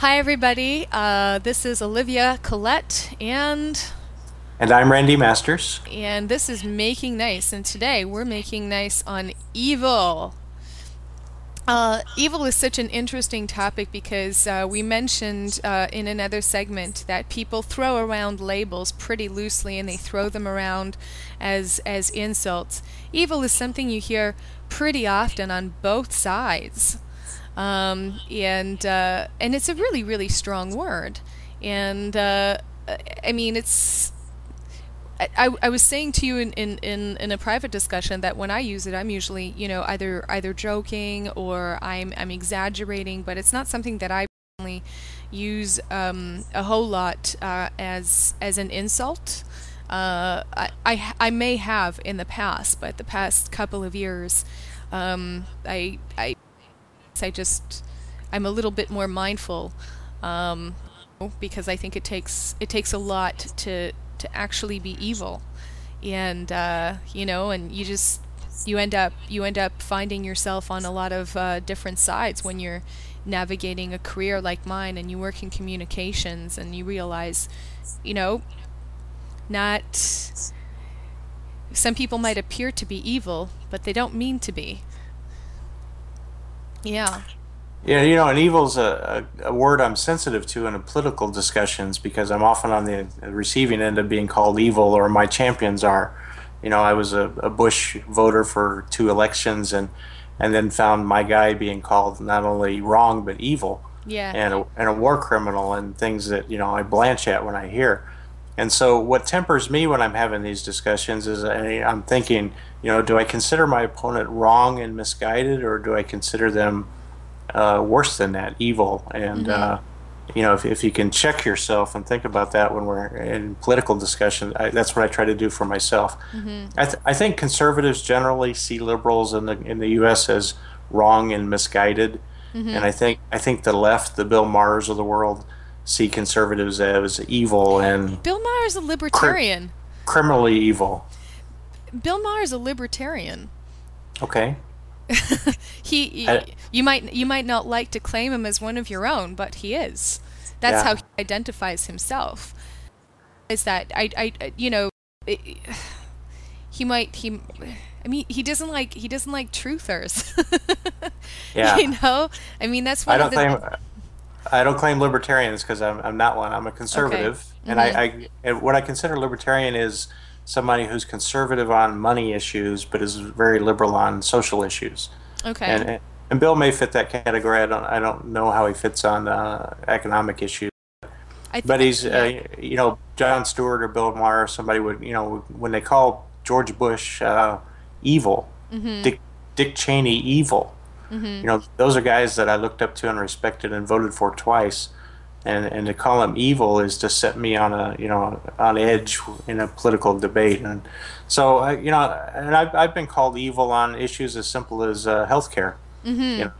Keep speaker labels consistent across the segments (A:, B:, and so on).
A: Hi, everybody. This is Olivia Collette,
B: And I'm Randy Masters.
A: and this is Making Nice. And today we're making nice on evil. Evil is such an interesting topic because we mentioned in another segment that people throw around labels pretty loosely and they throw them around as insults. Evil is something you hear pretty often on both sides. And it's a really, really strong word. And I mean, I was saying to you in a private discussion that when I use it, I'm usually, either joking or I'm exaggerating, but it's not something that I personally use a whole lot as an insult. I may have in the past, but the past couple of years, I just I'm a little bit more mindful, um, because I think it takes a lot to actually be evil, and and you end up finding yourself on a lot of different sides when you're navigating a career like mine and you work in communications and you realize, you know, not some people might appear to be evil, but they don't mean to be. Yeah.
B: Yeah, and evil's a word I'm sensitive to in political discussions because I'm often on the receiving end of being called evil, or my champions are. I was a Bush voter for two elections, and then found my guy being called not only wrong but evil,
A: Yeah.
B: and a war criminal, and things that I blanch at when I hear. And so, what tempers me when I'm having these discussions is I'm thinking, do I consider my opponent wrong and misguided, or do I consider them worse than that, evil? And
A: Mhm.
B: if you can check yourself and think about that when we're in political discussion, that's what I try to do for myself.
A: Mhm.
B: I think conservatives generally see liberals in the U.S. as wrong and misguided, and
A: Mhm.
B: I think the left, the Bill Mahers of the world, see conservatives as evil and
A: Bill Maher's a
B: cr-
A: libertarian.
B: criminally evil.
A: Bill Maher's a libertarian.
B: Okay.
A: He,
B: I,
A: you might not like to claim him as one of your own, but he is. That's how
B: yeah.
A: he identifies himself. Is that I he might he I mean he doesn't like truthers.
B: Yeah.
A: you know? I mean that's
B: I
A: one of
B: don't
A: the
B: claim I don't claim libertarians because I'm not one. I'm a
A: okay.
B: conservative, and
A: Mhm.
B: and what I consider libertarian is somebody who's conservative on money issues, but is very liberal on social issues.
A: Okay.
B: And Bill may fit that category. I don't know how he fits on economic issues, but he's
A: Yeah.
B: John Stewart or Bill Maher. Somebody would when they call George Bush evil,
A: Mhm.
B: Dick Dick Cheney evil.
A: Mhm.
B: Those are guys that I looked up to and respected and voted for twice. And to call them evil is to set me on on edge in a political debate. And so and I've been called evil on issues as simple as healthcare. You know,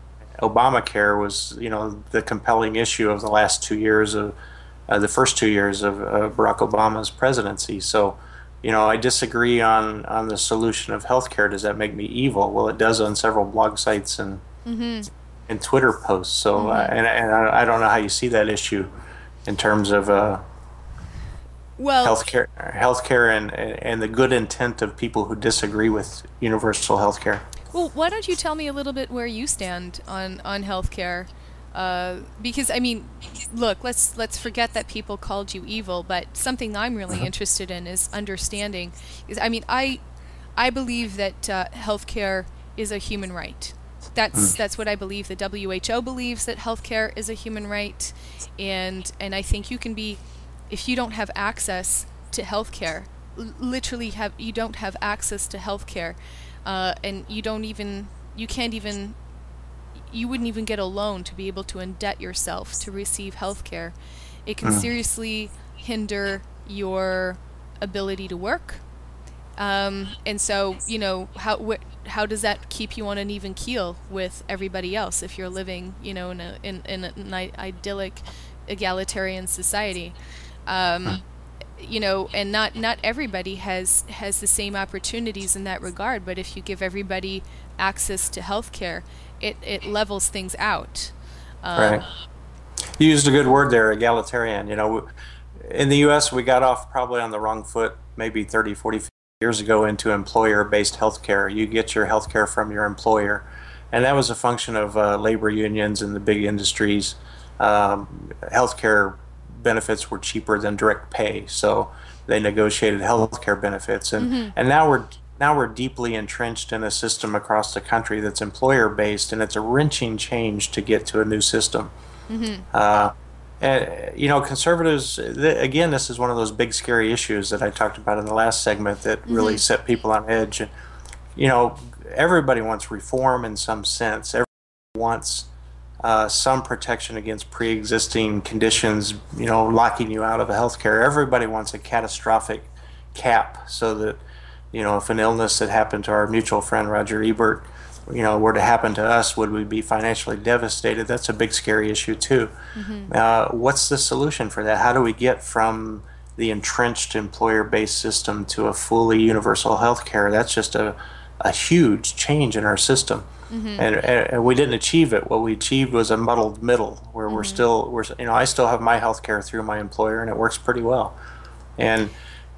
A: Mhm.
B: Obamacare was the compelling issue of the last 2 years of the first 2 years of Barack Obama's presidency. So I disagree on the solution of healthcare. Does that make me evil? Well, it does on several blog sites
A: Mhm.
B: and Twitter posts. So
A: Mhm.
B: and I don't know how you see that issue in terms of
A: Well,
B: healthcare and the good intent of people who disagree with universal healthcare.
A: why don't you tell me a little bit where you stand on healthcare? Because I mean, look, let's forget that people called you evil, but something I'm really
B: Mhm.
A: interested in is understanding. Is I mean, I believe that healthcare is a human right.
B: Mm.
A: That's what I believe. The WHO believes that healthcare is a human right, and I think you can be, if you don't have access to healthcare, literally have you don't have access to healthcare, and you can't even you wouldn't even get a loan to be able to indebt yourself to receive healthcare. It can
B: Mm.
A: seriously hinder your ability to work. And so, how does that keep you on an even keel with everybody else if you're living, in an idyllic, egalitarian society? Um, and not everybody has the same opportunities in that regard. But if you give everybody access to healthcare, it levels things out.
B: Right.
A: Um,
B: You used a good word there, egalitarian. In the US, we got off probably on the wrong foot maybe 30, 40 years ago into employer-based healthcare. You get your healthcare from your employer. And that was a function of labor unions and the big industries. Healthcare benefits were cheaper than direct pay, so they negotiated healthcare benefits. And now we're deeply entrenched in a system across the country that's employer-based, and it's a wrenching change to get to a new system.
A: Mm-hmm.
B: Conservatives, again, this is one of those big, scary issues that I talked about in the last segment that really
A: Mm-hmm.
B: set people on edge. And, you know, everybody wants reform in some sense. Everybody wants some protection against pre-existing conditions, locking you out of healthcare. Everybody wants a catastrophic cap so that, if an illness that happened to our mutual friend Roger Ebert, were to happen to us, would we be financially devastated? That's a big, scary issue too.
A: Mm-hmm.
B: What's the solution for that? How do we get from the entrenched employer-based system to a fully universal health care? That's just a huge change in our system.
A: Mm-hmm.
B: And we didn't achieve it. What we achieved was a muddled middle where
A: Mm-hmm.
B: I still have my health care through my employer and it works pretty well. And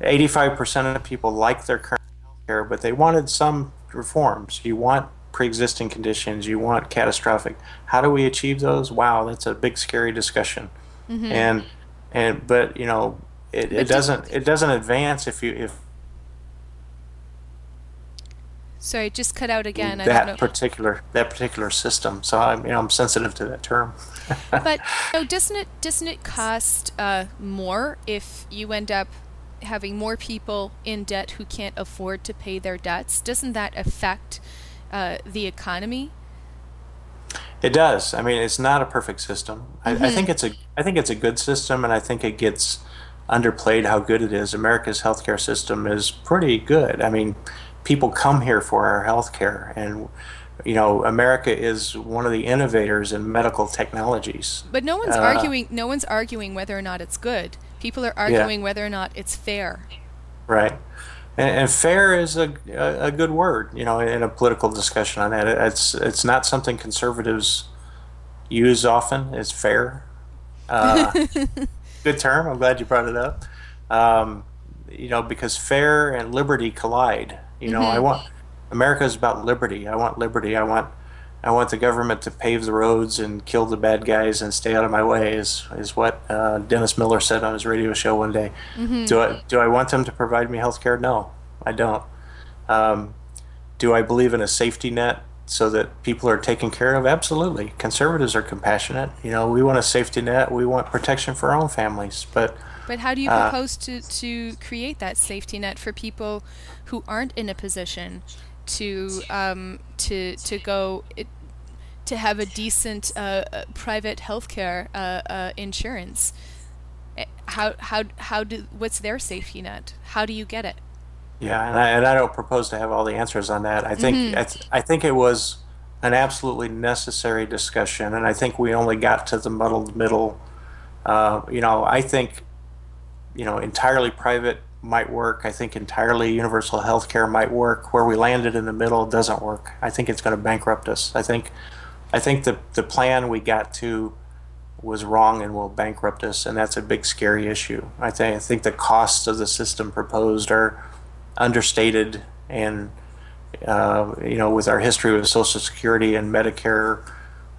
B: 85% of people like their current care, but they wanted some reforms. You want pre-existing conditions, you want catastrophic. How do we achieve those? Wow, that's a big scary discussion.
A: Mm-hmm.
B: And but it
A: But just,
B: doesn't advance if
A: sorry, just cut out again. I don't know.
B: that particular system. So I'm sensitive to that term.
A: But doesn't it cost more if you end up having more people in debt who can't afford to pay their debts? Doesn't that affect the economy?
B: It does. I mean, it's not a perfect system. I
A: Mm-hmm.
B: think it's a good system, and I think it gets underplayed how good it is. America's healthcare system is pretty good. I mean, people come here for our healthcare, and America is one of the innovators in medical technologies.
A: But no one's
B: Uh,
A: arguing. No one's arguing whether or not it's good. People are
B: yeah,
A: arguing whether or not it's fair.
B: right. And fair is a good word, in a political discussion on that. It's not something conservatives use often. Is fair. Uh, Good term. I'm glad you brought it up. Um, because fair and liberty collide. I
A: Mm-hmm.
B: want America is about liberty. I want liberty. I want the government to pave the roads and kill the bad guys and stay out of my way. Is what Dennis Miller said on his radio show one day.
A: Mm-hmm.
B: Do I want them to provide me health care? No, I don't. Um, do I believe in a safety net so that people are taken care of? Absolutely. Conservatives are compassionate. We want a safety net. We want protection for our own families. But
A: But how do you
B: uh,
A: propose to create that safety net for people who aren't in a position to go to have a decent private healthcare insurance? How do what's their safety net? How do you get it?
B: yeah, and I don't propose to have all the answers on that.
A: Mm-hmm.
B: I think it was an absolutely necessary discussion, and I think we only got to the muddled middle. I think entirely private might work. I think entirely universal health care might work. Where we landed in the middle doesn't work. I think it's going to bankrupt us. I think the plan we got to was wrong and will bankrupt us, and that's a big scary issue. I think the costs of the system proposed are understated, and with our history with Social Security and Medicare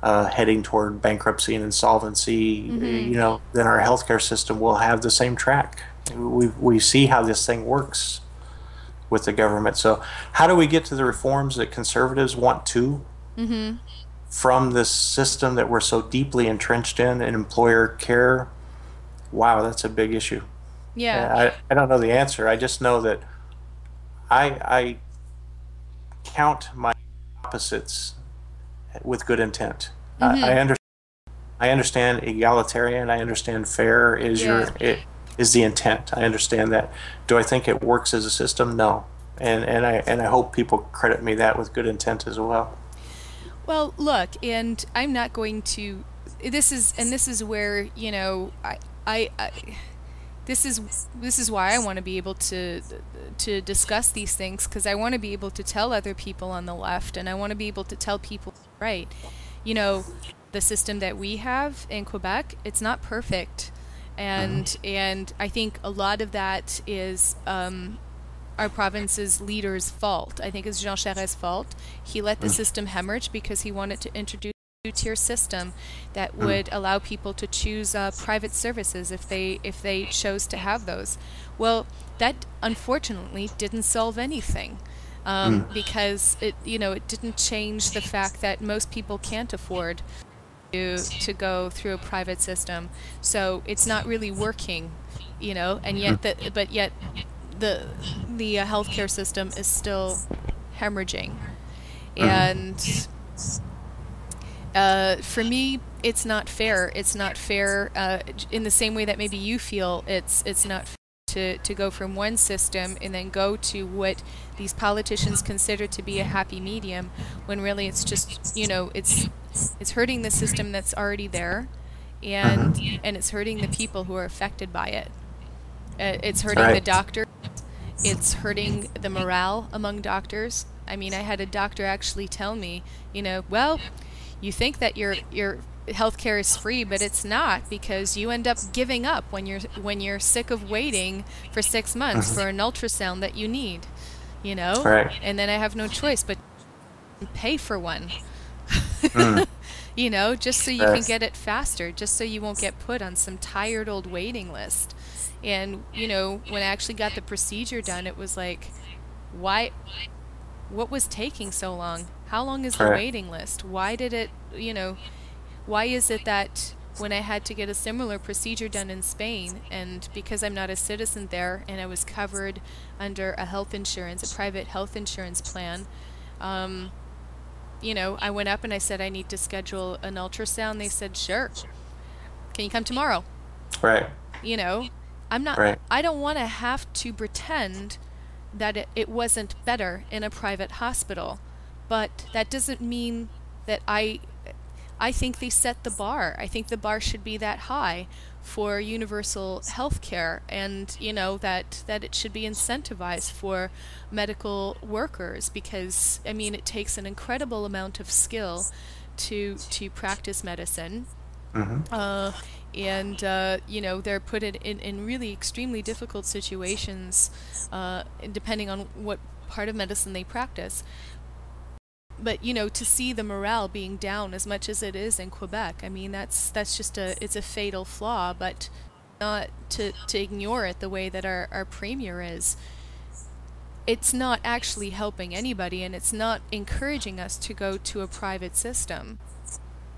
B: heading toward bankruptcy and insolvency,
A: Mm-hmm.
B: then our healthcare system will have the same track. We see how this thing works with the government. So, how do we get to the reforms that conservatives want to
A: Mm-hmm.
B: from this system that we're so deeply entrenched in employer care? Wow, that's a big issue.
A: Yeah.
B: I don't know the answer. I just know that I count my opposites with good intent.
A: Mm-hmm.
B: I understand egalitarian. I understand fair
A: Yeah.
B: is the intent. I understand that. Do I think it works as a system? No. And I hope people credit me that with good intent as well.
A: Well, look, and I'm not going to. This is where I this is why I want to be able to discuss these things, because I want to be able to tell other people on the left, and I want to be able to tell people right. You know, the system that we have in Quebec, it's not perfect.
B: Hmm.
A: And I think a lot of that is our province's leader's fault. I think it's Jean Charest's fault. He let the system hemorrhage because he wanted to introduce a two-tier system that
B: Hmm.
A: would allow people to choose private services if they chose to have those. Well, that unfortunately didn't solve anything.
B: Hmm.
A: Because it didn't change the fact that most people can't afford to go through a private system, so it's not really working, and
B: Hmm.
A: yet the healthcare system is still hemorrhaging.
B: Hmm.
A: And for me, it's not fair. It's not fair in the same way that maybe you feel it's not fair to go from one system and then go to what these politicians consider to be a happy medium, when really it's just, it's hurting the system that's already there, and
B: Hmm.
A: it's hurting the people who are affected by it. It's hurting the
B: Right.
A: doctor. It's hurting the morale among doctors. I mean, I had a doctor actually tell me, well, you think that your healthcare is free, but it's not, because you end up giving up when you're sick of waiting for 6 months for an
B: Hmm.
A: ultrasound that you need, you know?
B: Right.
A: And then I have no choice but to pay for one.
B: Mm.
A: Just so you can
B: Right.
A: get it faster, just so you won't get put on some tired old waiting list. And, when I actually got the procedure done, it was like, why, what was taking so long? How long is the
B: Right.
A: waiting list? Why is it that when I had to get a similar procedure done in Spain, and because I'm not a citizen there and I was covered under a private health insurance plan, um, I went up and I said, I need to schedule an ultrasound. They said, sure. Can you come tomorrow?
B: Right.
A: You know, I'm not,
B: Right.
A: I don't want to have to pretend that it wasn't better in a private hospital, but that doesn't mean that I think they set the bar. I think the bar should be that high for universal health care, and that it should be incentivized for medical workers, because I mean it takes an incredible amount of skill to practice medicine.
B: Hmm.
A: uh, and they're put in really extremely difficult situations, depending on what part of medicine they practice. But to see the morale being down as much as it is in Quebec, I mean that's just it's a fatal flaw. But not to ignore it the way that our premier is. It's not actually helping anybody, and it's not encouraging us to go to a private system.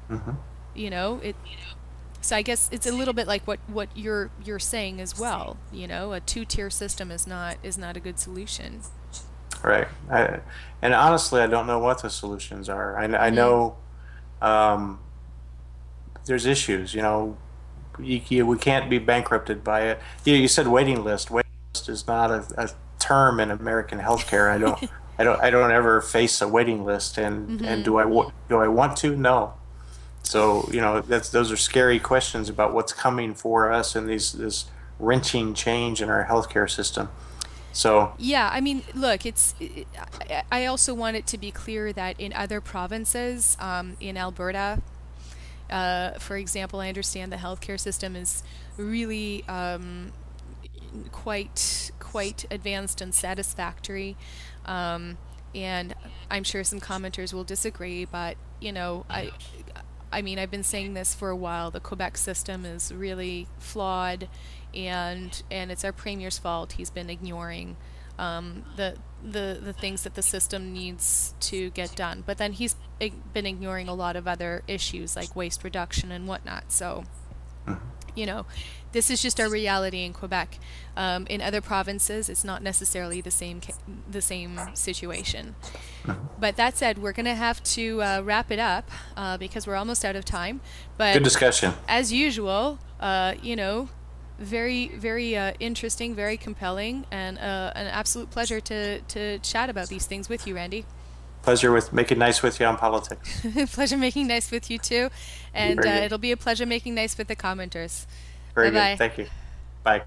B: Hmm.
A: It So I guess it's a little bit like what you're saying as well. A two-tier system is not a good solution.
B: Right. And honestly, I don't know what the solutions are. I
A: Mm-hmm.
B: know um, there's issues. We can't be bankrupted by it. You said waiting list. Waiting list is not a term in American healthcare. I don't ever face a waiting list. And
A: Mm-hmm.
B: do I want to? No. So, those are scary questions about what's coming for us and this wrenching change in our healthcare system. So,
A: Yeah, I mean, look, I also want it to be clear that in other provinces, in Alberta, for example, I understand the healthcare system is really quite advanced and satisfactory. Um, and I'm sure some commenters will disagree, but I mean, I've been saying this for a while. The Quebec system is really flawed, and it's our premier's fault. He's been ignoring the things that the system needs to get done. But then he's been ignoring a lot of other issues like waste reduction and whatnot. So you know, this is just our reality in Quebec. In other provinces, it's not necessarily the same situation. But that said, we're going to have to wrap it up because we're almost out of time. But
B: good discussion.
A: as usual, very, very interesting, very compelling, and an absolute pleasure to chat about these things with you, Randy.
B: Pleasure with making nice with you on politics.
A: Pleasure making nice with you too. And
B: Very good.
A: it'll be a pleasure making nice with the commenters. Bye
B: Very good.
A: bye.
B: Thank you. Bye.